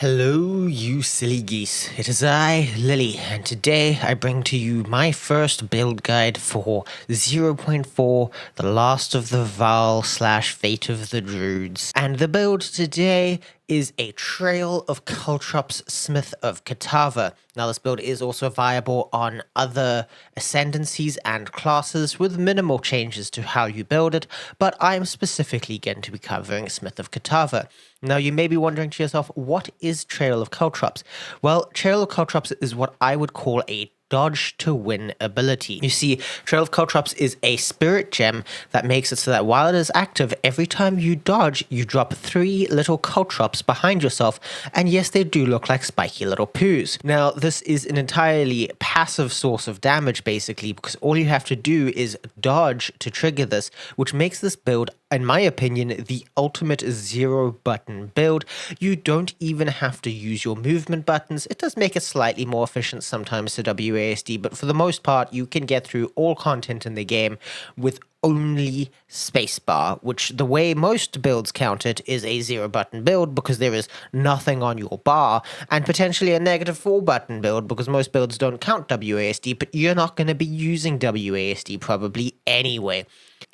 Hello, you silly geese. It is I, Lily, and today I bring to you my first build guide for 0.4, The Last of the Vaal / Fate of the Druids. And the build today is a Trail of Caltrops Smith of Kitava. Now, this build is also viable on other ascendancies and classes with minimal changes to how you build it, but I'm specifically going to be covering Smith of Kitava. Now, you may be wondering to yourself, what is Trail of Caltrops? Well, Trail of Caltrops is what I would call a dodge to win ability. You see, Trail of Caltrops is a spirit gem that makes it so that while it is active, every time you dodge, you drop 3 little Caltrops behind yourself, and yes, they do look like spiky little poos. Now, this is an entirely passive source of damage, basically, because all you have to do is dodge to trigger this, which makes this build, in my opinion, the ultimate 0-button build. You don't even have to use your movement buttons. It does make it slightly more efficient sometimes to WASD, but for the most part, you can get through all content in the game with only spacebar, which the way most builds count it is a 0-button build because there is nothing on your bar, and potentially a -4-button build because most builds don't count WASD, but you're not going to be using WASD probably anyway.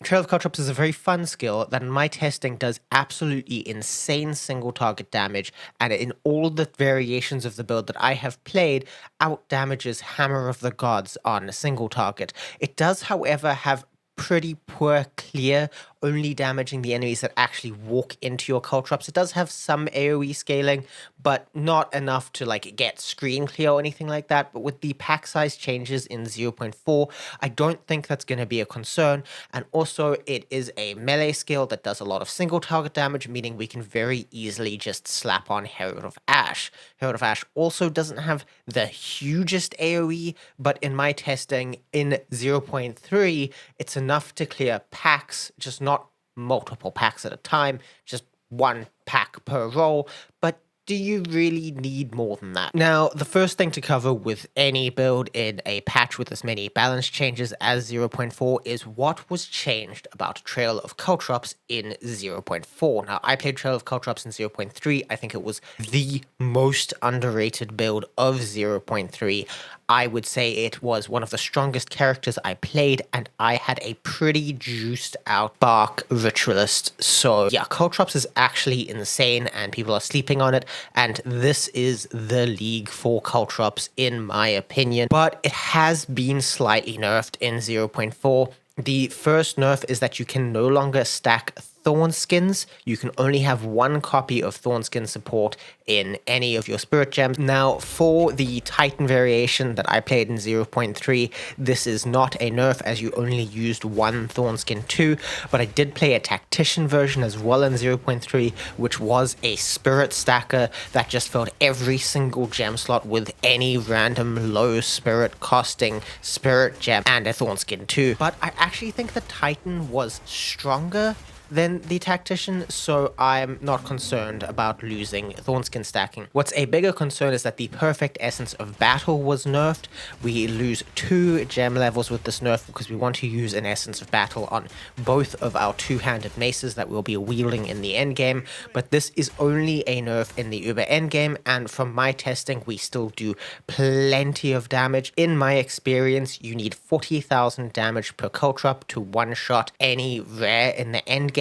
Trail of Caltrops is a very fun skill that in my testing does absolutely insane single target damage, and in all the variations of the build that I have played, out damages Hammer of the Gods on a single target. It does, however, have pretty poor clear, only damaging the enemies that actually walk into your Caltrops. It does have some AoE scaling, but not enough to get screen clear or anything like that. But with the pack size changes in 0.4, I don't think that's going to be a concern. And also, it is a melee skill that does a lot of single target damage, meaning we can very easily just slap on Herald of Ash. Herald of Ash also doesn't have the hugest AoE, but in my testing in 0.3, it's enough to clear packs, just not multiple packs at a time, just 1 pack per roll. But do you really need more than that? Now, the first thing to cover with any build in a patch with as many balance changes as 0.4 is what was changed about Trail of Caltrops in 0.4. Now, I played Trail of Caltrops in 0.3. I think it was the most underrated build of 0.3. I would say it was one of the strongest characters I played, and I had a pretty juiced out Bark Ritualist. So yeah, Caltrops is actually insane, and people are sleeping on it, and this is the league for Caltrops in my opinion. But it has been slightly nerfed in 0.4. The first nerf is that you can no longer stack Thorn Skins. You can only have 1 copy of Thorn Skin support in any of your spirit gems. Now, for the Titan variation that I played in 0.3, this is not a nerf as you only used 1 Thorn Skin 2, but I did play a Tactician version as well in 0.3, which was a spirit stacker that just filled every single gem slot with any random low spirit costing spirit gem and a Thorn Skin 2. But I actually think the Titan was stronger than the Tactician, so I'm not concerned about losing Thornskin stacking. What's a bigger concern is that the Perfect Essence of Battle was nerfed. We lose 2 gem levels with this nerf because we want to use an Essence of Battle on both of our 2-handed maces that we'll be wielding in the endgame, but this is only a nerf in the Uber endgame, and from my testing, we still do plenty of damage. In my experience, you need 40,000 damage per Caltrop to one-shot any rare in the endgame.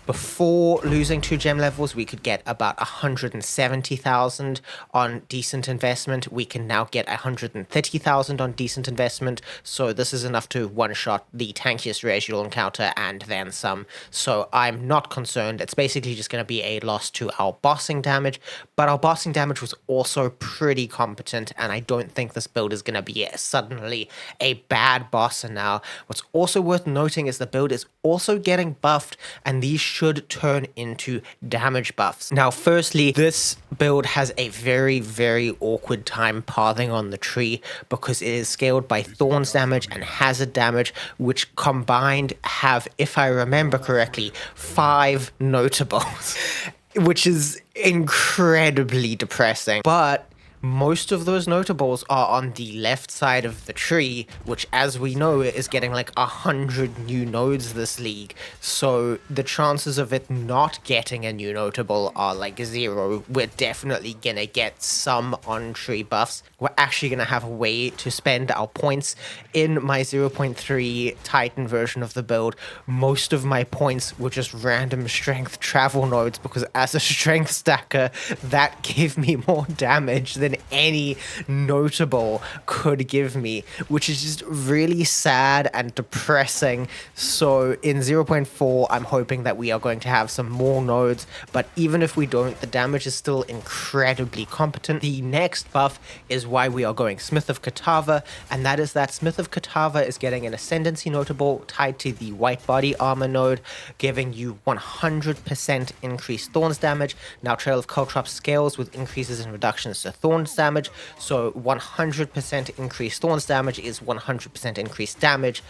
Before losing 2 gem levels, we could get about 170,000 on decent investment. We can now get 130,000 on decent investment, so this is enough to one-shot the tankiest rares you'll encounter and then some. So I'm not concerned. It's basically just going to be a loss to our bossing damage, but our bossing damage was also pretty competent, and I don't think this build is going to be suddenly a bad bosser now. What's also worth noting is the build is also getting buffed, and these should turn into damage buffs. Now, firstly, this build has a very, very awkward time pathing on the tree because it is scaled by Thorns damage and Hazard damage, which combined have, if I remember correctly, 5 notables, which is incredibly depressing. But Most of those notables are on the left side of the tree, which, as we know, is getting like 100 new nodes this league. So the chances of it not getting a new notable are like zero. We're definitely gonna get some on-tree buffs. We're actually gonna have a way to spend our points. In my 0.3 Titan version of the build, most of my points were just random strength travel nodes, because as a strength stacker, that gave me more damage than any notable could give me, which is just really sad and depressing. So in 0.4, I'm hoping that we are going to have some more nodes, but even if we don't, the damage is still incredibly competent. The next buff is why we are going Smith of Kitava, and that is that Smith of Kitava is getting an Ascendancy notable tied to the white body armor node, giving you 100% increased Thorns damage. Now Trail of Caltrops scales with increases and reductions to Thorns damage, so 100% increased Thorns damage is 100% increased damage,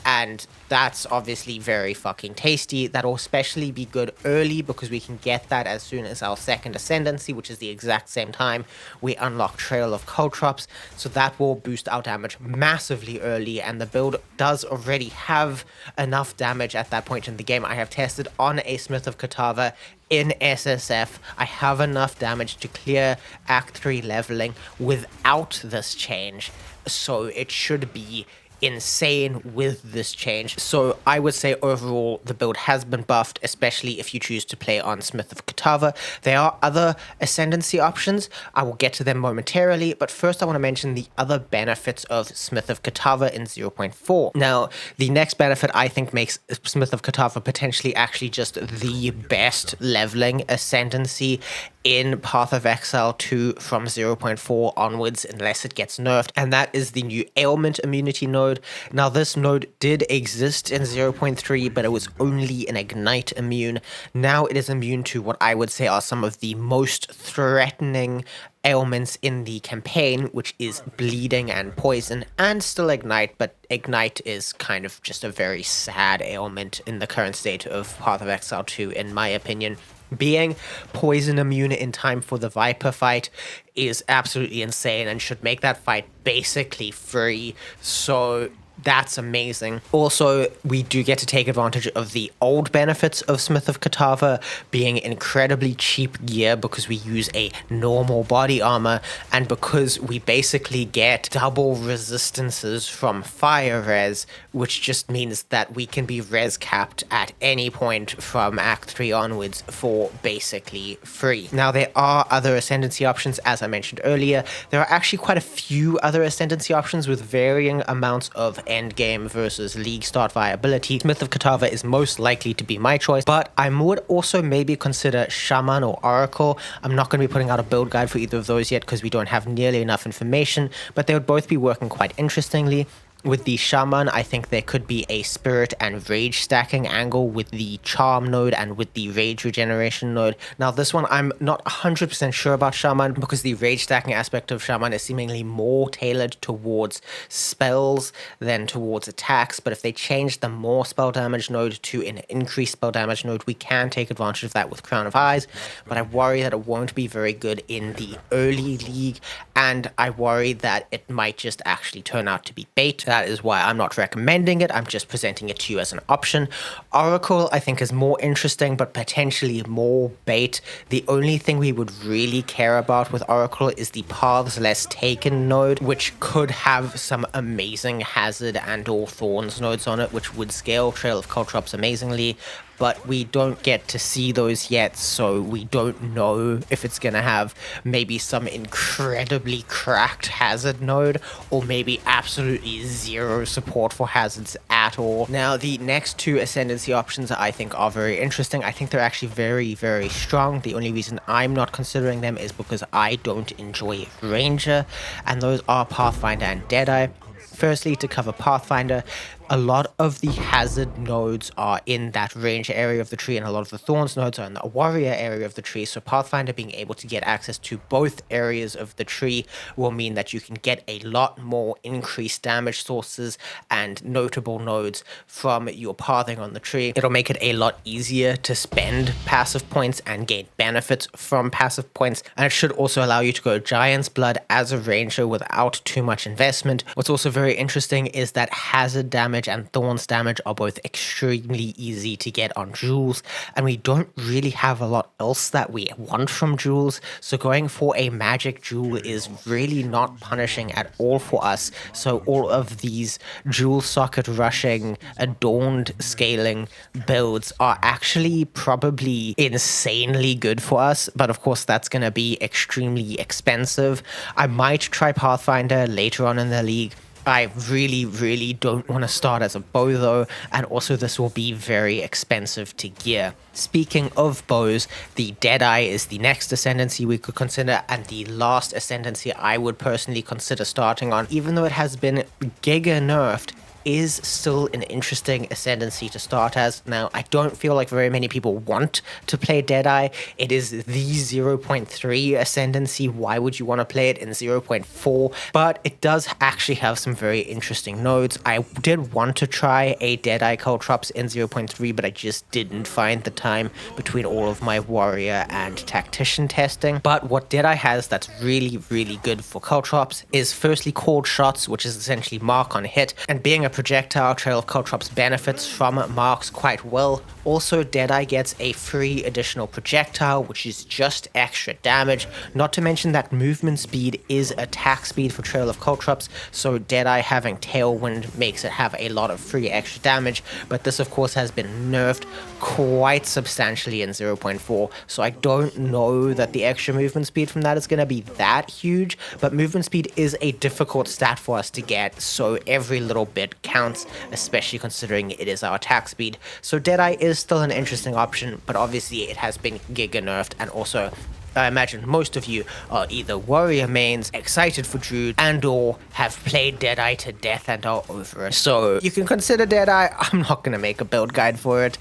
and that's obviously very fucking tasty. That'll especially be good early because we can get that as soon as our second Ascendancy, which is the exact same time we unlock Trail of Caltrops, so that will boost our damage massively early, and the build does already have enough damage at that point in the game. I have tested on a Smith of Kitava in SSF. I have enough damage to clear Act 3 leveling without this change, so it should be insane with this change. So I would say overall the build has been buffed, especially if you choose to play on Smith of Kitava. There are other Ascendancy options. I will get to them momentarily, but first I want to mention the other benefits of Smith of Kitava in 0.4. Now, the next benefit I think makes Smith of Kitava potentially actually just the best leveling Ascendancy in Path of Exile 2 from 0.4 onwards, unless it gets nerfed, and that is the new ailment immunity node. Now, this node did exist in 0.3, but it was only an ignite immune. Now it is immune to what I would say are some of the most threatening ailments in the campaign, which is bleeding and poison, and still ignite, but ignite is kind of just a very sad ailment in the current state of Path of Exile 2, in my opinion. Being poison immune in time for the Viper fight is absolutely insane and should make that fight basically free. So that's amazing. Also, we do get to take advantage of the old benefits of Smith of Kitava being incredibly cheap gear because we use a normal body armor, and because we basically get double resistances from fire res, which just means that we can be res capped at any point from Act 3 onwards for basically free. Now, there are other Ascendancy options, as I mentioned earlier. There are actually quite a few other Ascendancy options with varying amounts of Endgame versus League start viability. Smith of Kitava is most likely to be my choice, but I would also maybe consider Shaman or Oracle. I'm not going to be putting out a build guide for either of those yet because we don't have nearly enough information, but they would both be working quite interestingly. With the Shaman, I think there could be a Spirit and Rage stacking angle with the Charm node and with the Rage regeneration node. Now, this one, I'm not 100% sure about Shaman because the Rage stacking aspect of Shaman is seemingly more tailored towards spells than towards attacks, but if they change the more spell damage node to an increased spell damage node, we can take advantage of that with Crown of Eyes, but I worry that it won't be very good in the early league, and I worry that it might just actually turn out to be bait. That is why I'm not recommending it. I'm just presenting it to you as an option. Oracle, I think, is more interesting, but potentially more bait. The only thing we would really care about with Oracle is the Paths Less Taken node, which could have some amazing Hazard and or Thorns nodes on it, which would scale Trail of Caltrops amazingly. But we don't get to see those yet, so we don't know if it's going to have maybe some incredibly cracked Hazard node, or maybe absolutely zero support for Hazards at all. Now, the next two Ascendancy options I think are very interesting. I think they're actually very, very strong. The only reason I'm not considering them is because I don't enjoy Ranger, and those are Pathfinder and Deadeye. Firstly, to cover Pathfinder, a lot of the hazard nodes are in that ranger area of the tree, and a lot of the thorns nodes are in the warrior area of the tree. So Pathfinder being able to get access to both areas of the tree will mean that you can get a lot more increased damage sources and notable nodes from your pathing on the tree. It'll make it a lot easier to spend passive points and gain benefits from passive points, and it should also allow you to go Giant's Blood as a ranger without too much investment. What's also very interesting is that hazard damage and thorns damage are both extremely easy to get on jewels, and we don't really have a lot else that we want from jewels, so going for a magic jewel is really not punishing at all for us. So all of these jewel socket rushing, adorned scaling builds are actually probably insanely good for us, but of course that's going to be extremely expensive. I might try Pathfinder later on in the league. I really don't want to start as a bow though, and also this will be very expensive to gear. Speaking of bows, the Deadeye is the next ascendancy we could consider, and the last ascendancy I would personally consider starting on, even though it has been giga nerfed, is still an interesting ascendancy to start as. Now, I don't feel like very many people want to play Deadeye. It is the 0.3 ascendancy. Why would you want to play it in 0.4? But it does actually have some very interesting nodes. I did want to try a Deadeye Caltrops in 0.3, but I just didn't find the time between all of my warrior and tactician testing. But what Deadeye has that's really good for Caltrops is firstly called shots, which is essentially mark on hit, and being a projectile, Trail of Caltrops benefits from marks quite well. Also, Deadeye gets a free additional projectile, which is just extra damage, not to mention that movement speed is attack speed for Trail of Caltrops, so Deadeye having Tailwind makes it have a lot of free extra damage, but this of course has been nerfed quite substantially in 0.4, so I don't know that the extra movement speed from that is going to be that huge, but movement speed is a difficult stat for us to get, so every little bit counts, especially considering it is our attack speed. So Deadeye is still an interesting option, but obviously it has been giga nerfed, and also I imagine most of you are either warrior mains, excited for Druid, and or have played Deadeye to death and are over it. So you can consider Deadeye. I'm not going to make a build guide for it,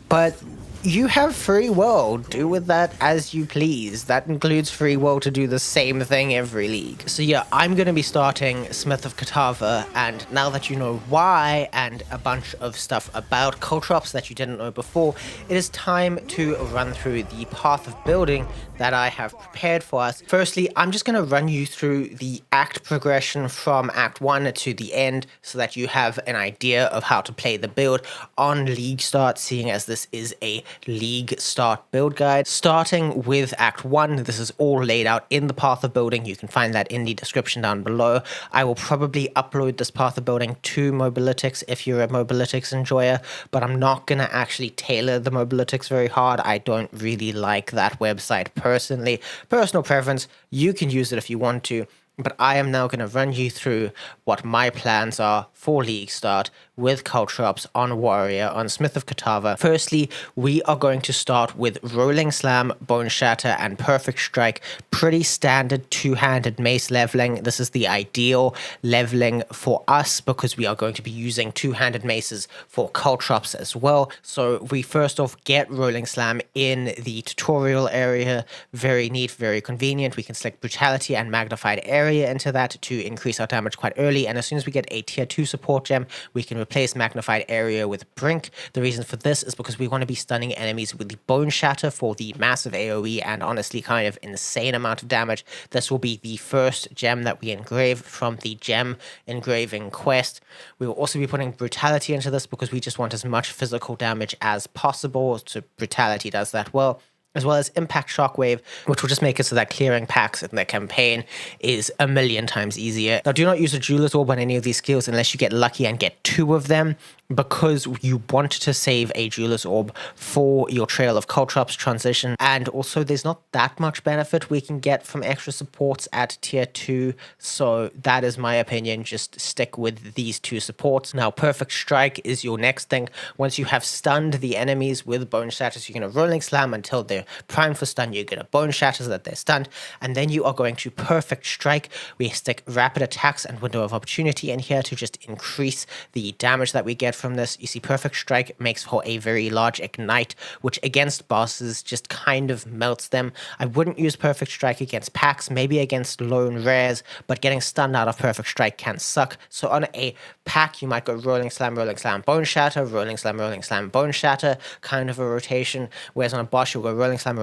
but you have free will. Do with that as you please. That includes free will to do the same thing every league. So yeah, I'm going to be starting Smith of Kitava, and now that you know why and a bunch of stuff about Caltrops that you didn't know before, it is time to run through the path of building that I have prepared for us. Firstly, I'm just going to run you through the act progression from Act 1 to the end so that you have an idea of how to play the build on League Start, seeing as this is a League Start build guide. Starting with Act 1, this is all laid out in the path of building. You can find that in the description down below. I will probably upload this path of building to Mobalytics if you're a Mobalytics enjoyer, but I'm not going to actually tailor the Mobalytics very hard. I don't really like that website personally. Personal preference, you can use it if you want to, but I am now going to run you through what my plans are for League Start with Caltrops on Warrior on Smith of Kitava. Firstly, we are going to start with Rolling Slam, Bone Shatter, and Perfect Strike. Pretty standard two-handed mace leveling. This is the ideal leveling for us because we are going to be using two-handed maces for Caltrops as well. So we first off get Rolling Slam in the tutorial area. Very neat, very convenient. We can select Brutality and Magnified Area into that to increase our damage quite early, and as soon as we get a tier 2 support gem, we can replace Magnified Area with Brink. The reason for this is because we want to be stunning enemies with the Bone Shatter for the massive AoE and honestly kind of insane amount of damage. This will be the first gem that we engrave from the gem engraving quest. We will also be putting Brutality into this because we just want as much physical damage as possible, so Brutality does that well, as well as Impact Shockwave, which will just make it so that clearing packs in the campaign is a million times easier. Now, do not use a Jeweler's Orb on any of these skills unless you get lucky and get 2 of them, because you want to save a Jeweler's Orb for your Trail of Caltrops transition, and also there's not that much benefit we can get from extra supports at tier 2, so that is my opinion. Just stick with these 2 supports. Now, Perfect Strike is your next thing. Once you have stunned the enemies with Bone Shatters, you're going to Rolling Slam until they're they're primed for stun, you're going to Bone Shatter so that they're stunned, and then you are going to Perfect Strike. We stick Rapid Attacks and Window of Opportunity in here to just increase the damage that we get from this. You see, Perfect Strike makes for a very large Ignite, which against bosses just kind of melts them. I wouldn't use Perfect Strike against packs, maybe against lone rares, but getting stunned out of Perfect Strike can suck. So on a pack, you might go Rolling Slam, Bone Shatter, Rolling Slam, Bone Shatter, kind of a rotation. Whereas on a boss, you'll go Rolling Slam,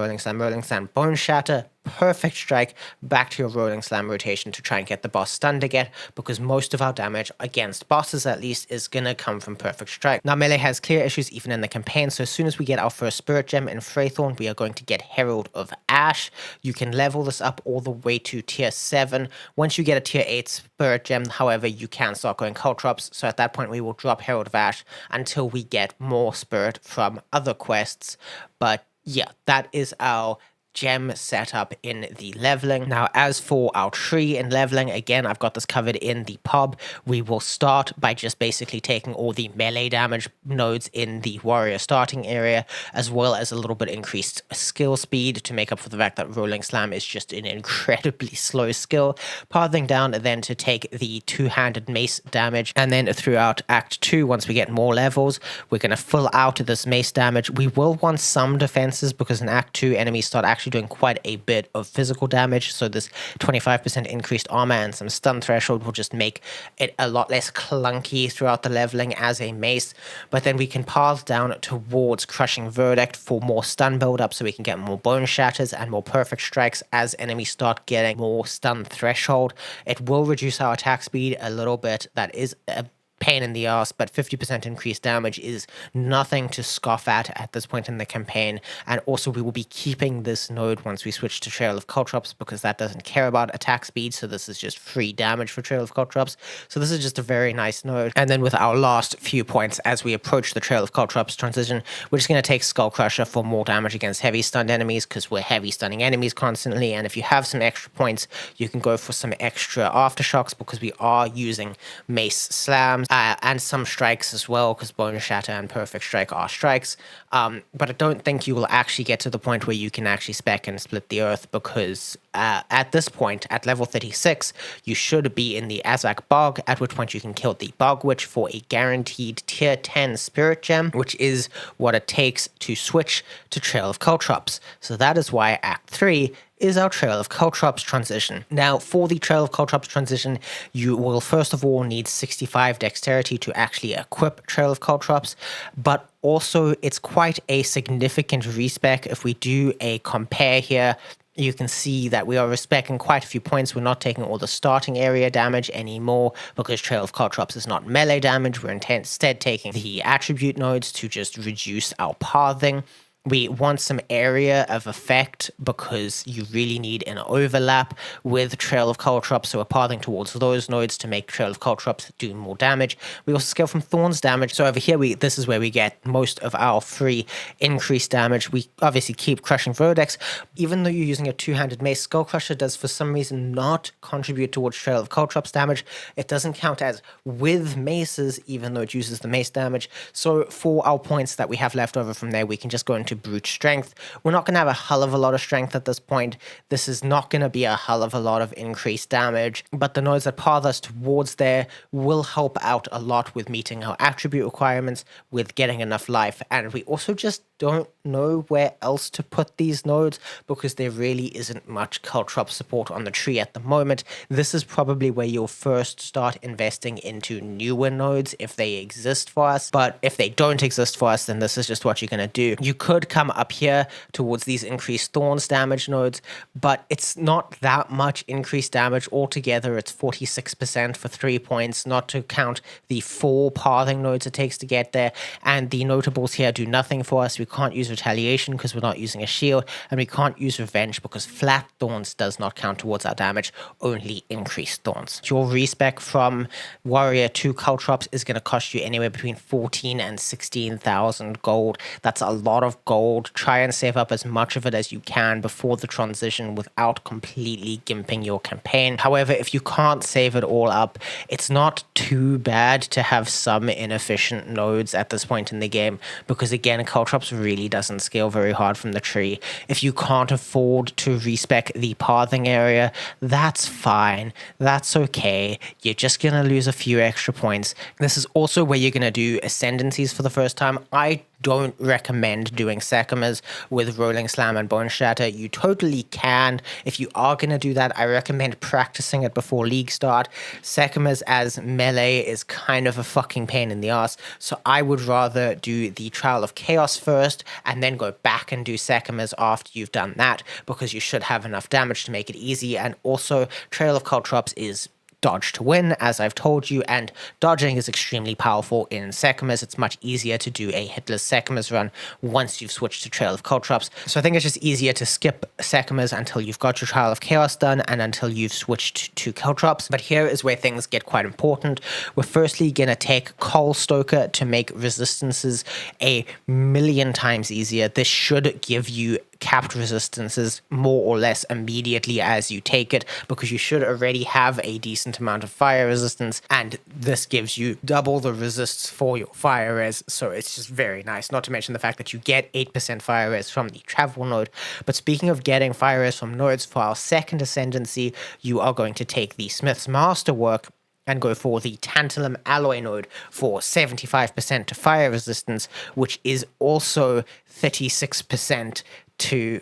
Bone Shatter, Perfect Strike, back to your Rolling Slam rotation to try and get the boss stunned again, because most of our damage against bosses at least is gonna come from Perfect Strike. Now melee has clear issues even in the campaign, so as soon as we get our first Spirit Gem in Freythorn, we are going to get Herald of Ash. You can level this up all the way to tier 7. Once you get a tier 8 Spirit Gem, however, you can start going Caltrops, so at that point we will drop Herald of Ash until we get more Spirit from other quests. But yeah, that is our gem setup in the leveling. Now, as for our tree in leveling, again, I've got this covered in the PoB. We will start by just basically taking all the melee damage nodes in the warrior starting area, as well as a little bit increased skill speed to make up for the fact that Rolling Slam is just an incredibly slow skill. Pathing down then to take the two-handed mace damage, and then throughout Act 2, once we get more levels, we're going to fill out this mace damage. We will want some defenses because in Act 2, enemies start actually doing quite a bit of physical damage, so this 25% increased armor and some stun threshold will just make it a lot less clunky throughout the leveling as a mace. But then we can path down towards Crushing Verdict for more stun build up, so we can get more Bone Shatters and more Perfect Strikes as enemies start getting more stun threshold. It will reduce our attack speed a little bit. That is a pain in the ass, but 50% increased damage is nothing to scoff at this point in the campaign. And also we will be keeping this node once we switch to Trail of Caltrops, because that doesn't care about attack speed, so this is just free damage for Trail of Caltrops. So this is just a very nice node. And then with our last few points as we approach the Trail of Caltrops transition, we're just going to take Skull Crusher for more damage against heavy stunned enemies, because we're heavy stunning enemies constantly. And if you have some extra points, you can go for some extra aftershocks, because we are using Mace Slams and some strikes as well, because Bone Shatter and Perfect Strike are strikes. But I don't think you will actually get to the point where you can actually spec and split the earth, because at this point, at level 36, you should be in the Azak Bog, at which point you can kill the Bog Witch for a guaranteed tier 10 Spirit Gem, which is what it takes to switch to Trail of Caltrops. So that is why Act 3 is our Trail of Caltrops transition. Now, for the Trail of Caltrops transition, you will first of all need 65 dexterity to actually equip Trail of Caltrops, but also it's quite a significant respec. If we do a compare here, you can see that we are respecting quite a few points. We're not taking all the starting area damage anymore, because Trail of Caltrops is not melee damage. We're instead taking the attribute nodes to just reduce our pathing. We want some area of effect, because you really need an overlap with Trail of Caltrops, so we're pathing towards those nodes to make Trail of Caltrops do more damage. We also scale from Thorns damage, so over here this is where we get most of our free increased damage. We obviously keep Crushing Verdicts. Even though you're using a two-handed mace, Skull Crusher does for some reason not contribute towards Trail of Caltrops damage. It doesn't count as with maces, even though it uses the mace damage. So for our points that we have left over from there, we can just go into brute strength. We're not going to have a hell of a lot of strength at this point. This is not going to be a hell of a lot of increased damage, but the nodes that path us towards there will help out a lot with meeting our attribute requirements, with getting enough life. And we also just don't know where else to put these nodes, because there really isn't much Caltrop support on the tree at the moment. This is probably where you'll first start investing into newer nodes if they exist for us, but if they don't exist for us, then this is just what you're going to do. You could come up here towards these increased Thorns damage nodes, but it's not that much increased damage altogether. It's 46% for 3 points, not to count the 4 pathing nodes it takes to get there, and the notables here do nothing for us. We can't use Retaliation because we're not using a shield, and we can't use Revenge because Flat Thorns does not count towards our damage, only increased Thorns. Your respec from Warrior to Caltrops is going to cost you anywhere between 14 and 16,000 gold. That's a lot of gold. Try and save up as much of it as you can before the transition without completely gimping your campaign. However, if you can't save it all up, it's not too bad to have some inefficient nodes at this point in the game, because again, Caltrops really doesn't scale very hard from the tree. If you can't afford to respec the pathing area, that's fine. That's okay. You're just gonna lose a few extra points. This is also where you're gonna do ascendancies for the first time. I don't recommend doing Sekimas with Rolling Slam and Bone Shatter. You totally can. If you are going to do that, I recommend practicing it before League start. Sekimas as melee is kind of a fucking pain in the ass, so I would rather do the Trial of Chaos first and then go back and do Sekimas after you've done that, because you should have enough damage to make it easy. And also, Trail of Caltrops is dodge to win, as I've told you, and dodging is extremely powerful in Sekimas. It's much easier to do a hitless Sekimas run once you've switched to Trail of Caltrops. So I think it's just easier to skip Sekimas until you've got your Trial of Chaos done and until you've switched to Caltrops. But here is where things get quite important. We're firstly going to take Coal Stoker to make resistances a million times easier. This should give you capped resistances more or less immediately as you take it, because you should already have a decent amount of fire resistance, and this gives you double the resists for your fire res, so it's just very nice. Not to mention the fact that you get 8% fire res from the travel node. But speaking of getting fire res from nodes, for our second ascendancy, you are going to take the Smith's Masterwork and go for the Tantalum Alloy node for 75% to fire resistance, which is also 36% to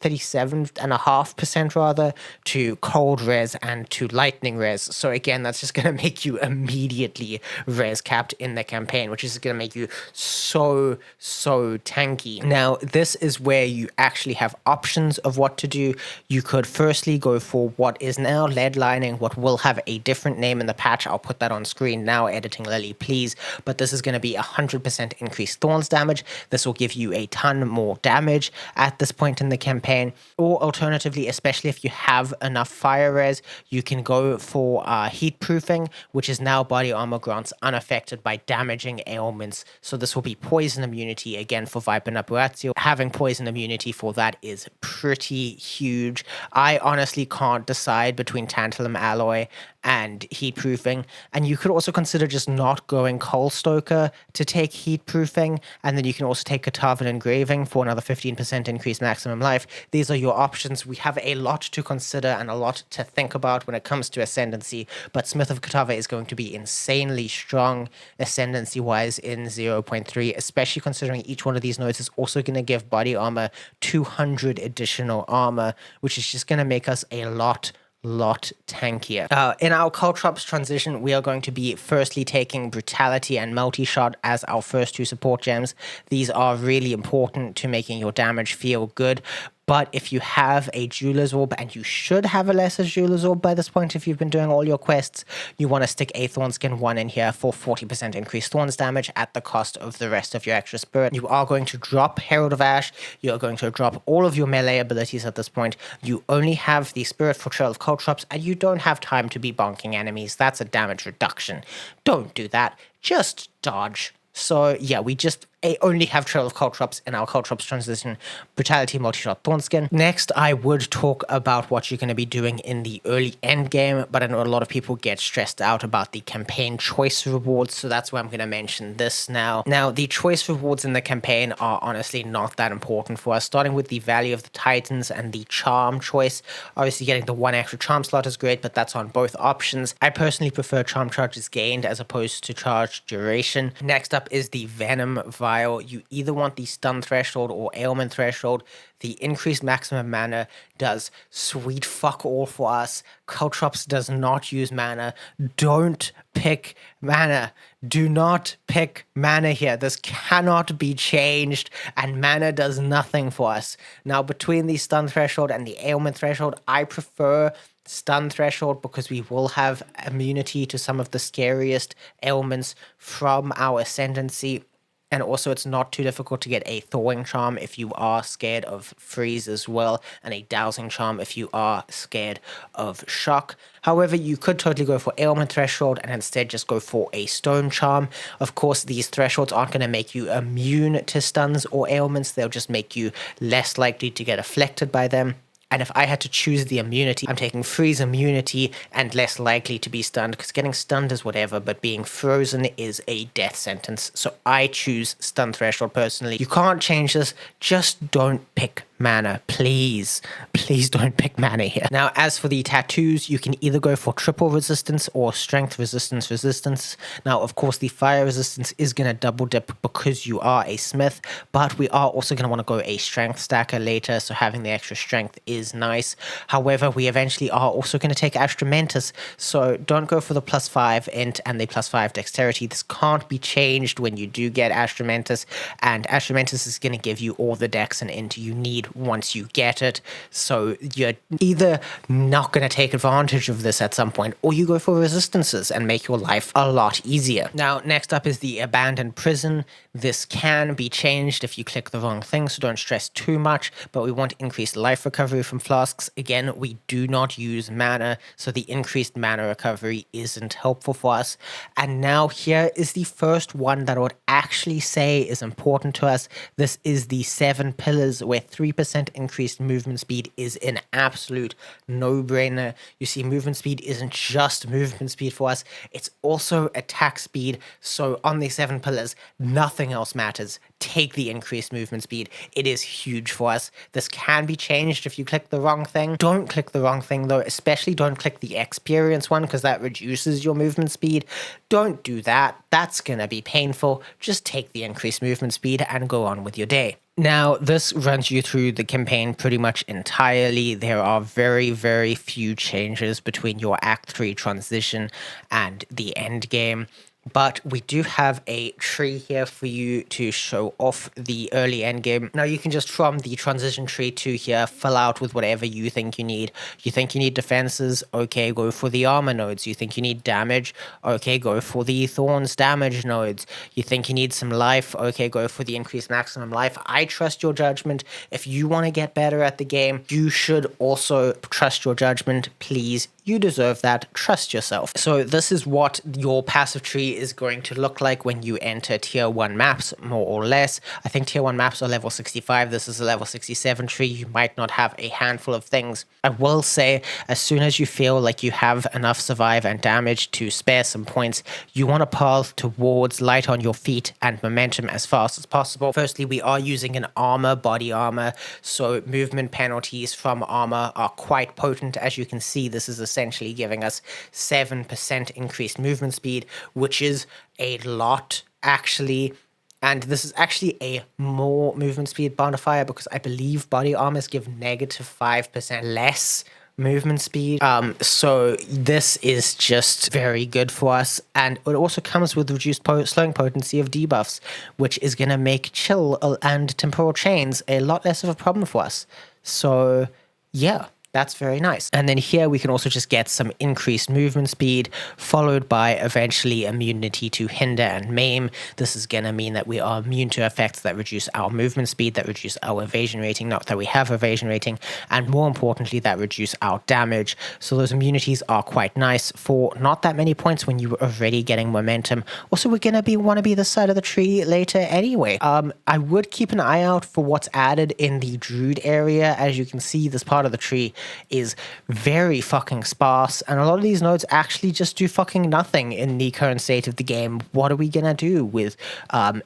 37.5% rather to cold res and to lightning res. So again, that's just going to make you immediately res capped in the campaign, which is going to make you so tanky. Now, this is where you actually have options of what to do. You could firstly go for what is now lead lining, what will have a different name in the patch. I'll put that on screen now, editing Lily, please. But this is going to be 100% increased thorns damage. This will give you a ton more damage at this point in the campaign. Or alternatively, especially if you have enough fire res, you can go for heat proofing, which is now body armor grants unaffected by damaging ailments. So this will be poison immunity again for Viper Napuazio. Having poison immunity for that is pretty huge. I honestly can't decide between Tantalum Alloy and heat proofing, and you could also consider just not going Coal Stoker to take heat proofing, and then you can also take Katavan Engraving for another 15% increased maximum life. These are your options. We have a lot to consider and a lot to think about when it comes to Ascendancy, but Smith of Kitava is going to be insanely strong Ascendancy wise in 0.3, especially considering each one of these nodes is also going to give body armor 200 additional armor, which is just going to make us a lot tankier. In our Caltrops transition, we are going to be firstly taking Brutality and Multi-Shot as our first two support gems. These are really important to making your damage feel good. But if you have a Jeweler's Orb, and you should have a lesser Jeweler's Orb by this point if you've been doing all your quests, you want to stick a Thornskin 1 in here for 40% increased Thorns damage at the cost of the rest of your extra spirit. You are going to drop Herald of Ash. You are going to drop all of your melee abilities at this point. You only have the Spirit for Trail of Caltrops, and you don't have time to be bonking enemies. That's a damage reduction. Don't do that. Just dodge. So yeah, we just only have Trail of Caltrops in our Caltrops transition, Brutality, Multi-Shot, Thornskin. Next, I would talk about what you're going to be doing in the early end game, but I know a lot of people get stressed out about the campaign choice rewards, so that's why I'm going to mention this now. Now, the choice rewards in the campaign are honestly not that important for us, starting with the Value of the Titans and the Charm choice. Obviously, getting the 1 extra Charm slot is great, but that's on both options. I personally prefer Charm charges gained as opposed to charge duration. Next up is the Venom Vial. You either want the Stun Threshold or Ailment Threshold. The increased maximum mana does sweet fuck all for us. Caltrops does not use mana. Don't pick mana. Do not pick mana here. This cannot be changed, and mana does nothing for us. Now, between the Stun Threshold and the Ailment Threshold, I prefer Stun Threshold because we will have immunity to some of the scariest ailments from our Ascendancy. And also, it's not too difficult to get a Thawing Charm if you are scared of Freeze as well, and a Dowsing Charm if you are scared of Shock. However, you could totally go for Ailment Threshold and instead just go for a Stone Charm. Of course, these thresholds aren't going to make you immune to stuns or ailments, they'll just make you less likely to get afflicted by them. And if I had to choose the immunity, I'm taking Freeze immunity and less likely to be stunned, because getting stunned is whatever, but being frozen is a death sentence. So I choose Stun Threshold personally. You can't change this, just don't pick mana, please. Please don't pick mana here. Now, as for the tattoos, you can either go for triple resistance or strength resistance. Now, of course, the fire resistance is going to double dip because you are a smith, but we are also going to want to go a strength stacker later, so having the extra strength is nice. However, we eventually are also going to take Ascendancy, so don't go for the +5 int and the +5 dexterity. This can't be changed when you do get Ascendancy, and Ascendancy is going to give you all the dex and int you need once you get it, so you're either not going to take advantage of this at some point, or you go for resistances and make your life a lot easier. Now, next up is the Abandoned Prison. This can be changed if you click the wrong thing, so don't stress too much, but we want increased life recovery from flasks. Again, we do not use mana, so the increased mana recovery isn't helpful for us. And now here is the first one that I would actually say is important to us. This is the 7 pillars, where 3% increased movement speed is an absolute no-brainer. You see, movement speed isn't just movement speed for us, it's also attack speed. So on the 7 pillars, nothing else matters. Take the increased movement speed. It is huge for us. This can be changed if you click the wrong thing. Don't click the wrong thing though, especially don't click the experience one, because that reduces your movement speed. Don't do that. That's gonna be painful. Just take the increased movement speed and go on with your day. Now, this runs you through the campaign pretty much entirely. There are very, very few changes between your Act 3 transition and the end game. But we do have a tree here for you to show off the early end game. Now, you can just, from the transition tree to here, fill out with whatever you think you need. You think you need defenses? Okay, go for the armor nodes. You think you need damage? Okay, go for the thorns damage nodes. You think you need some life? Okay, go for the increased maximum life. I trust your judgment. If you want to get better at the game, you should also trust your judgment. Please, you deserve that. Trust yourself. So this is what your passive tree is going to look like when you enter tier 1 maps, more or less. I think tier 1 maps are level 65. This is a level 67 tree. You might not have a handful of things. I will say, as soon as you feel like you have enough survive and damage to spare some points, you want to path towards light on your feet and momentum as fast as possible. Firstly, we are using an armor, body armor, so movement penalties from armor are quite potent. As you can see, this is essentially giving us 7% increased movement speed, which is a lot, actually. And this is actually a more movement speed modifier, because I believe body armors give -5% less movement speed. So this is just very good for us. And it also comes with reduced slowing potency of debuffs, which is going to make chill and temporal chains a lot less of a problem for us. So yeah, that's very nice. And then here we can also just get some increased movement speed, followed by eventually immunity to hinder and maim. This is going to mean that we are immune to effects that reduce our movement speed, that reduce our evasion rating, not that we have evasion rating, and more importantly, that reduce our damage. So those immunities are quite nice for not that many points when you were already getting momentum. Also, we're going to want to be this side of the tree later anyway. I would keep an eye out for what's added in the Druid area. As you can see, this part of the tree is very fucking sparse, and a lot of these nodes actually just do fucking nothing in the current state of the game. What are we gonna do with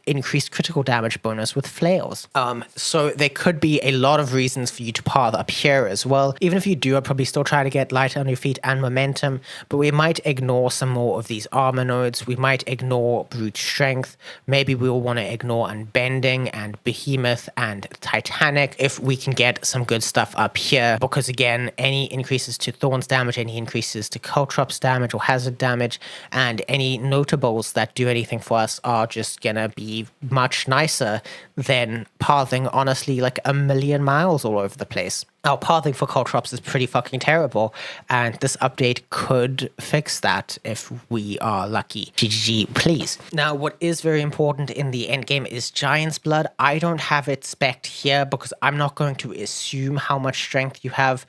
increased critical damage bonus with flails? So there could be a lot of reasons for you to path up here as well. Even if you do, I'd probably still try to get light on your feet and momentum, but we might ignore some more of these armor nodes. We might ignore brute strength. Maybe we'll want to ignore unbending and behemoth and titanic if we can get some good stuff up here, because again, any increases to thorns damage, any increases to Caltrops damage or hazard damage, and any notables that do anything for us are just gonna be much nicer than pathing honestly like a million miles all over the place. Our pathing for Caltrops is pretty fucking terrible, and this update could fix that if we are lucky. GGG, please. Now, what is very important in the endgame is Giant's Blood. I don't have it spec'd here because I'm not going to assume how much strength you have.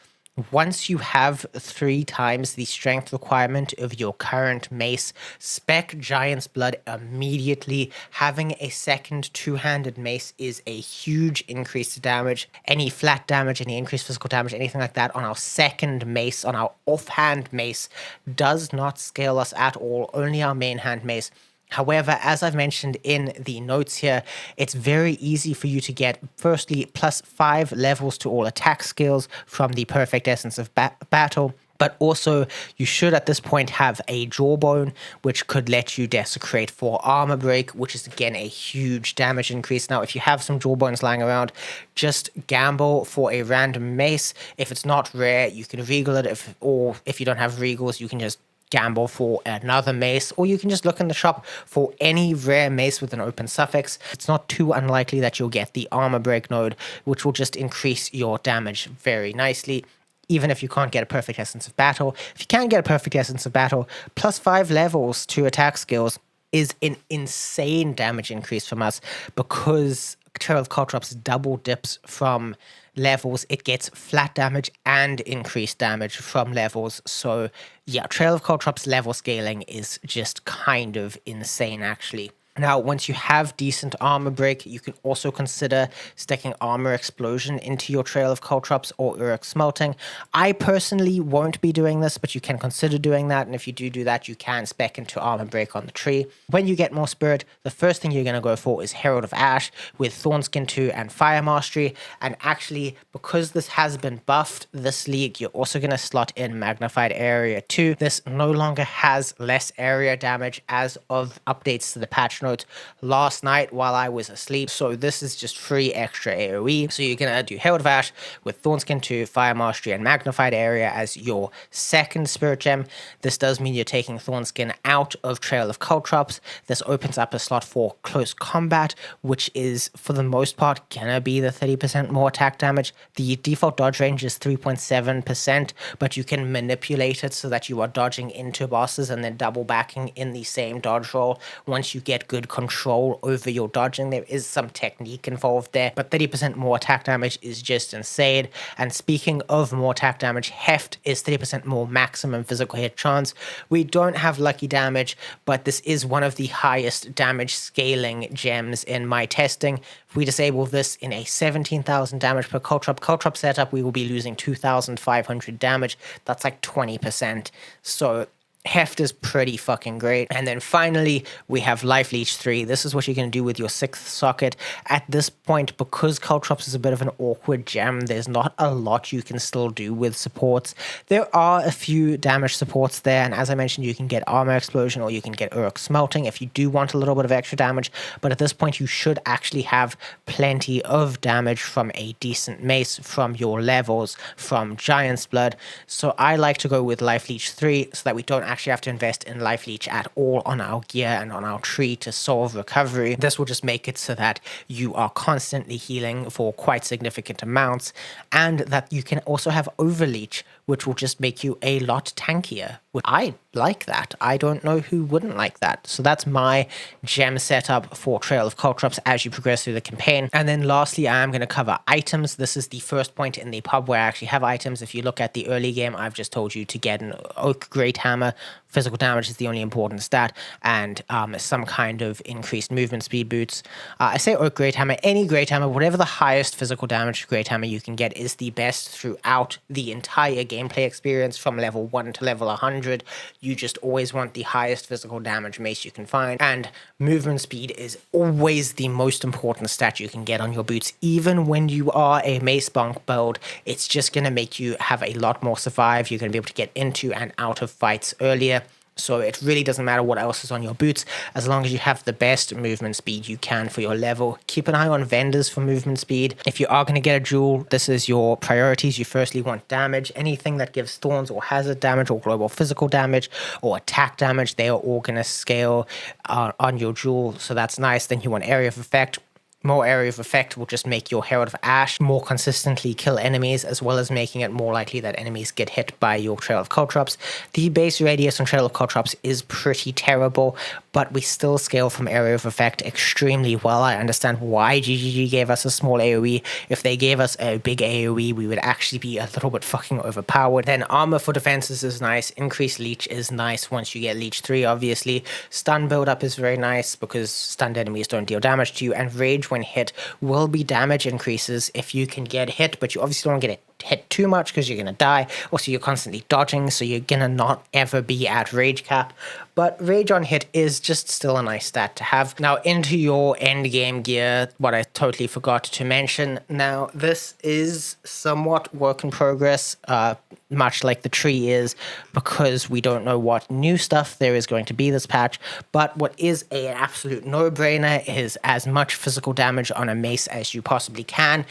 Once you have 3 times the strength requirement of your current mace, spec Giant's Blood immediately. Having a second 2-handed mace is a huge increase to damage. Any flat damage, any increased physical damage, anything like that on our second mace, on our offhand mace, does not scale us at all, only our main hand mace. However, as I've mentioned in the notes here, it's very easy for you to get, firstly, +5 levels to all attack skills from the Perfect Essence of Battle. But also, you should at this point have a Jawbone, which could let you desecrate for Armor Break, which is again a huge damage increase. Now, if you have some Jawbones lying around, just gamble for a random mace. If it's not rare, you can regal it, or if you don't have regals, you can just gamble for another mace, or you can just look in the shop for any rare mace with an open suffix. It's not too unlikely that you'll get the Armor Break node, which will just increase your damage very nicely, even if you can't get a Perfect Essence of Battle. If you can get a Perfect Essence of Battle, +5 levels to attack skills is an insane damage increase from us, because Trail of Caltrops double dips from levels. It gets flat damage and increased damage from levels. So yeah, Trail of Caltrops level scaling is just kind of insane, actually. Now, once you have decent armor break, you can also consider sticking armor explosion into your Trail of Caltrops or Uruk smelting. I personally won't be doing this, but you can consider doing that. And if you do that, you can spec into armor break on the tree. When you get more spirit, the first thing you're going to go for is Herald of Ash with Thornskin 2 and Fire Mastery. And actually, because this has been buffed this league, you're also going to slot in Magnified Area 2. This no longer has less area damage as of updates to the patch note last night while I was asleep. So this is just free extra AoE. So you're going to do Herald of Ash with Thornskin 2, Fire Mastery, and Magnified Area as your second Spirit Gem. This does mean you're taking Thornskin out of Trail of Caltrops. This opens up a slot for Close Combat, which is, for the most part, gonna be the 30% more attack damage. The default dodge range is 3.7%, but you can manipulate it so that you are dodging into bosses and then double backing in the same dodge roll once you get good control over your dodging. There is some technique involved there, but 30% more attack damage is just insane. And speaking of more attack damage, Heft is 30% more maximum physical hit chance. We don't have lucky damage, but this is one of the highest damage scaling gems in my testing. If we disable this in a 17,000 damage per Caltrop setup, we will be losing 2,500 damage. That's like 20%. So Heft is pretty fucking great. And then finally, we have Life Leech 3. This is what you're going to do with your 6th socket. At this point, because Caltrops is a bit of an awkward gem, there's not a lot you can still do with supports. There are a few damage supports there, and as I mentioned, you can get Armor Explosion or you can get Uruk Smelting if you do want a little bit of extra damage, but at this point, you should actually have plenty of damage from a decent mace, from your levels, from Giant's Blood. So I like to go with Life Leech 3 so that we don't actually have to invest in Life Leech at all on our gear and on our tree to solve recovery. This will just make it so that you are constantly healing for quite significant amounts, and that you can also have Overleech, which will just make you a lot tankier. I like that. I don't know who wouldn't like that. So that's my gem setup for Trail of Caltrops as you progress through the campaign. And then lastly, I am going to cover items. This is the first point in the pub where I actually have items. If you look at the early game, I've just told you to get an Oak Great Hammer. Physical damage is the only important stat, and some kind of increased movement speed boots. I say Oak Great Hammer, any Great Hammer, whatever the highest physical damage Great Hammer you can get is the best throughout the entire gameplay experience from level 1 to level 100. You just always want the highest physical damage mace you can find, and movement speed is always the most important stat you can get on your boots. Even when you are a mace bonk build, it's just going to make you have a lot more survive. You're going to be able to get into and out of fights earlier. So it really doesn't matter what else is on your boots, as long as you have the best movement speed you can for your level. Keep an eye on vendors for movement speed. If you are going to get a jewel, this is your priorities. You firstly want damage. Anything that gives thorns or hazard damage or global physical damage or attack damage, they are all going to scale on your jewel. So that's nice. Then you want area of effect. More area of effect will just make your Herald of Ash more consistently kill enemies, as well as making it more likely that enemies get hit by your Trail of Caltrops. The base radius on Trail of Caltrops is pretty terrible, but we still scale from area of effect extremely well. I understand why GGG gave us a small AoE. If they gave us a big AoE, we would actually be a little bit fucking overpowered. Then armor for defenses is nice. Increased leech is nice once you get leech 3, obviously. Stun build-up is very nice because stunned enemies don't deal damage to you, and rage when hit will be damage increases if you can get hit, but you obviously don't get hit too much because you're going to die. Also, you're constantly dodging, so you're going to not ever be at rage cap. But rage on hit is just still a nice stat to have. Now, into your endgame gear, what I totally forgot to mention. Now, this is somewhat work in progress, much like the tree is, because we don't know what new stuff there is going to be this patch. But what is an absolute no-brainer is as much physical damage on a mace as you possibly can.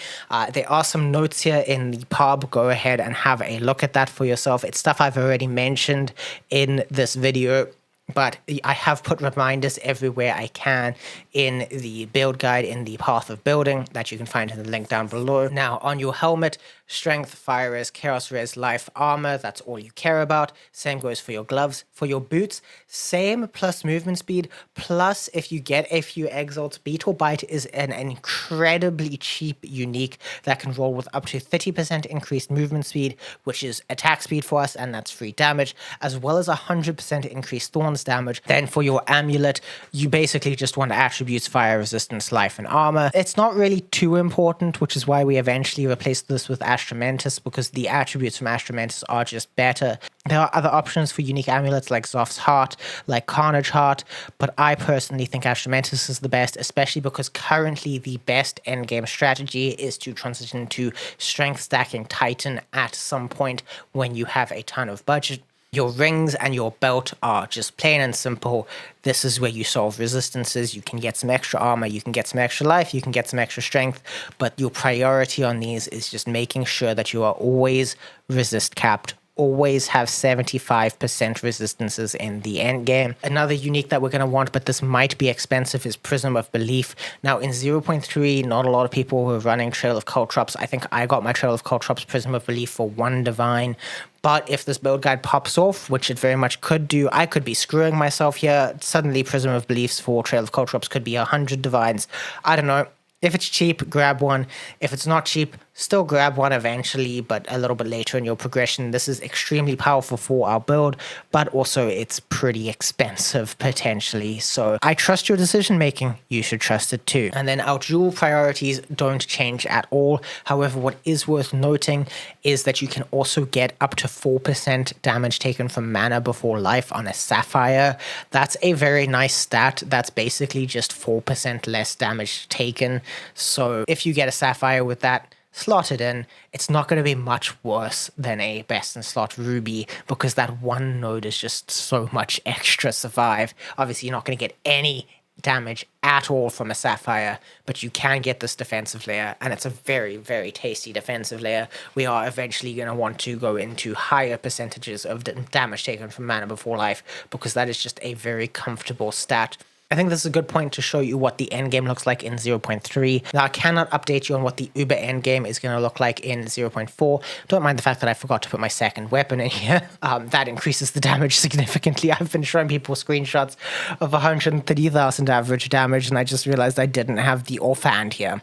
There are some notes here in the PoB. Go ahead and have a look at that for yourself. It's stuff I've already mentioned in this video, but I have put reminders everywhere I can in the build guide, in the path of building that you can find in the link down below. Now, on your helmet, strength, fire res, chaos res, life, armor, that's all you care about. Same goes for your gloves. For your boots, same plus movement speed, plus if you get a few exalts, Beetle Bite is an incredibly cheap unique that can roll with up to 30% increased movement speed, which is attack speed for us, and that's free damage, as well as 100% increased thorns damage. Then for your amulet, you basically just want attributes, fire resistance, life, and armor. It's not really too important, which is why we eventually replaced this with Ascendancy, because the attributes from Ascendancy are just better. There are other options for unique amulets like Zoph's Heart, like Carnage Heart, but I personally think Ascendancy is the best, especially because currently the best endgame strategy is to transition to strength stacking Titan at some point when you have a ton of budget. Your rings and your belt are just plain and simple. This is where you solve resistances. You can get some extra armor, you can get some extra life, you can get some extra strength, but your priority on these is just making sure that you are always resist capped, always have 75% resistances in the end game. Another unique that we're going to want, but this might be expensive, is Prism of Belief. Now in 0.3, not a lot of people were running Trail of Caltrops. I think I got my Trail of Caltrops Prism of Belief for 1 divine. But if this build guide pops off, which it very much could do, I could be screwing myself here. Suddenly Prism of Beliefs for Trail of Caltrops could be 100 divines. I don't know. If it's cheap, grab one. If it's not cheap, still grab one eventually, but a little bit later in your progression. This is extremely powerful for our build, but also it's pretty expensive potentially. So I trust your decision making. You should trust it too. And then our dual priorities don't change at all. However, what is worth noting is that you can also get up to 4% damage taken from mana before life on a Sapphire. That's a very nice stat. That's basically just 4% less damage taken. So if you get a Sapphire with that slotted in, it's not going to be much worse than a best in slot Ruby, because that one node is just so much extra survive. Obviously, you're not going to get any damage at all from a Sapphire, but you can get this defensive layer, and it's a very, very tasty defensive layer. We are eventually going to want to go into higher percentages of damage taken from mana before life, because that is just a very comfortable stat. I think this is a good point to show you what the endgame looks like in 0.3. Now, I cannot update you on what the Uber endgame is going to look like in 0.4. Don't mind the fact that I forgot to put my second weapon in here. That increases the damage significantly. I've been showing people screenshots of 130,000 average damage, and I just realized I didn't have the offhand here.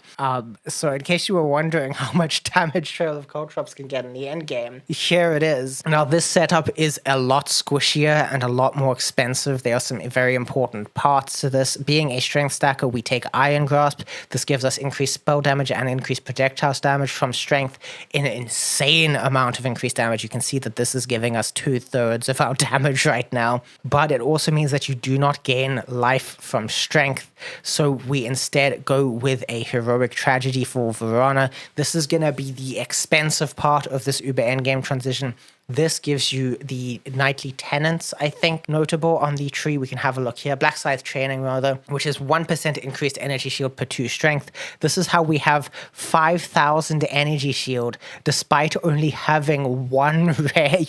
So in case you were wondering how much damage Trail of Caltrops can get in the endgame, here it is. Now, this setup is a lot squishier and a lot more expensive. There are some very important parts to this. Being a strength stacker, we take Iron Grasp. This gives us increased spell damage and increased projectile damage from strength in an insane amount of increased damage. You can see that this is giving us 2/3 of our damage right now, but it also means that you do not gain life from strength. So we instead go with a Heroic Tragedy for Verona. This is going to be the expensive part of this Uber endgame transition. This gives you the Knightly Tenants, I think, notable on the tree. We can have a look here. Black Scythe Training, rather, which is 1% increased energy shield per 2 strength. This is how we have 5,000 energy shield, despite only having 1 rare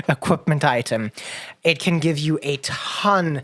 equipment item. It can give you a ton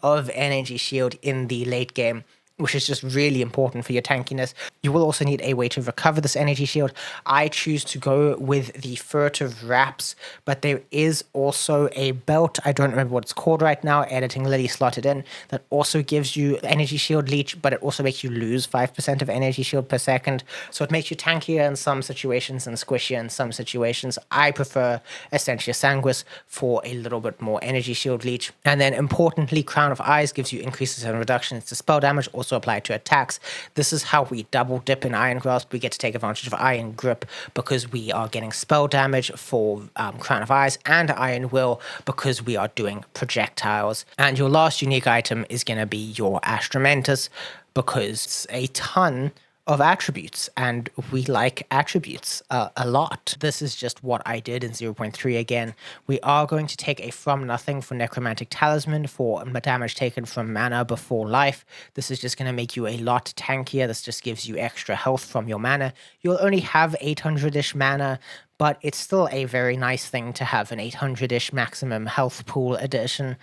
of energy shield in the late game, which is just really important for your tankiness. You will also need a way to recover this energy shield. I choose to go with the furtive wraps, but there is also a belt, I don't remember what it's called right now, editing Lily slotted in, that also gives you energy shield leech, but it also makes you lose 5% of energy shield per second. So it makes you tankier in some situations and squishier in some situations. I prefer Essentia Sanguis for a little bit more energy shield leech. And then importantly, Crown of Eyes gives you increases and reductions to spell damage, also applied to attacks. This is how we double dip in Iron Grasp. We get to take advantage of Iron Grip because we are getting spell damage for Crown of Eyes, and Iron Will because we are doing projectiles. And your last unique item is going to be your Astramentus because it's a ton of attributes, and we like attributes a lot. This is just what I did in 0.3 again. We are going to take a From Nothing for Necromantic Talisman for damage taken from mana before life. This is just going to make you a lot tankier. This just gives you extra health from your mana. You'll only have 800-ish mana, but it's still a very nice thing to have an 800-ish maximum health pool addition.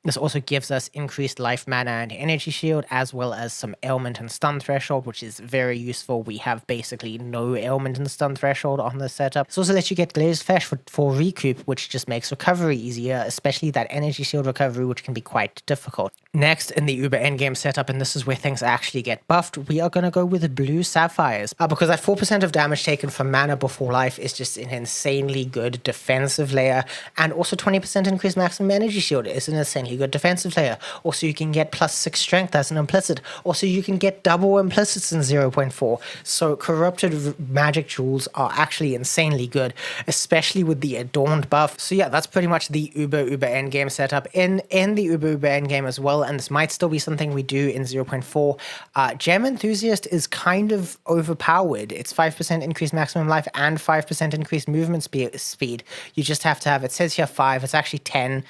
This also gives us increased life, mana, and energy shield, as well as some ailment and stun threshold, which is very useful. We have basically no ailment and stun threshold on this setup. This also lets you get Glazed Flesh for recoup, which just makes recovery easier, especially that energy shield recovery, which can be quite difficult. Next, in the Uber Endgame setup, and this is where things actually get buffed, we are going to go with Blue Sapphires. Because that 4% of damage taken from mana before life is just an insanely good defensive layer, and also 20% increased maximum energy shield is an insanely good defensive layer. Also, you can get +6 strength as an implicit. Also, you can get double implicits in 0.4. So corrupted magic jewels are actually insanely good, especially with the adorned buff. So yeah, that's pretty much the Uber Endgame setup. In the Uber Endgame as well, and this might still be something we do in 0.4, Gem Enthusiast is kind of overpowered. It's 5% increased maximum life and 5% increased movement speed. You just have to have, it says here 5, it's actually 10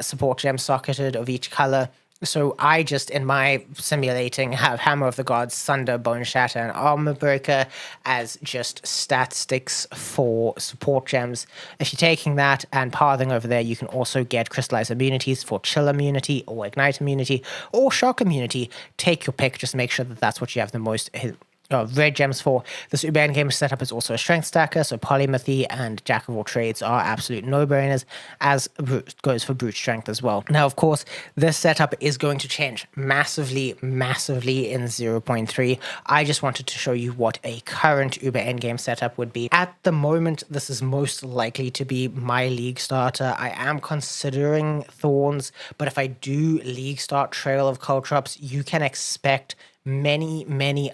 support gem socketed of each color. So I just, in my simulating, have Hammer of the Gods, Sunder, Bone Shatter, and Armor Breaker as just stat sticks for support gems. If you're taking that and pathing over there, you can also get Crystallized Immunities for Chill Immunity, or Ignite Immunity, or Shock Immunity. Take your pick, just make sure that that's what you have the most red gems for. This Uber Endgame setup is also a strength stacker, so Polymathy and Jack of all trades are absolute no-brainers, as goes for brute strength as well. Now, of course, this setup is going to change massively in 0.3. I just wanted to show you what a current Uber Endgame setup would be. At the moment, this is most likely to be my league starter. I am considering Thorns, but if I do league start Trail of Caltrops, you can expect many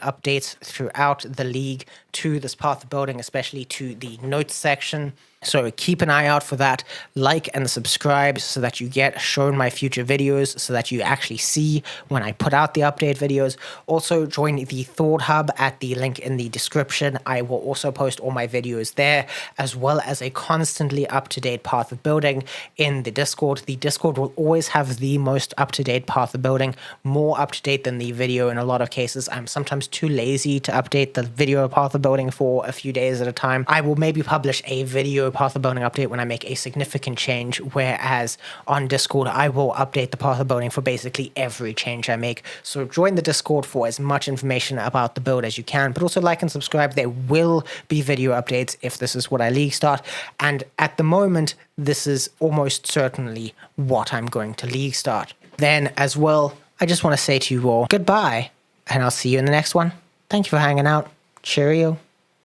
updates throughout the league to this path of building, especially to the notes section. So keep an eye out for that. Like and subscribe so that you get shown my future videos, so that you actually see when I put out the update videos. Also join the Thought Hub at the link in the description. I will also post all my videos there, as well as a constantly up-to-date path of building in the Discord. The Discord will always have the most up-to-date path of building, more up-to-date than the video in a lot of cases. I'm sometimes too lazy to update the video path of building for a few days at a time. I will maybe publish a video path of building update when I make a significant change, whereas on Discord I will update the path of building for basically every change I make. So join the Discord for as much information about the build as you can, but also like and subscribe. There will be video updates if this is what I league start, and at the moment this is almost certainly what I'm going to league start. Then as well, I just want to say to you all goodbye, and I'll see you in the next one. Thank you for hanging out. Cheerio.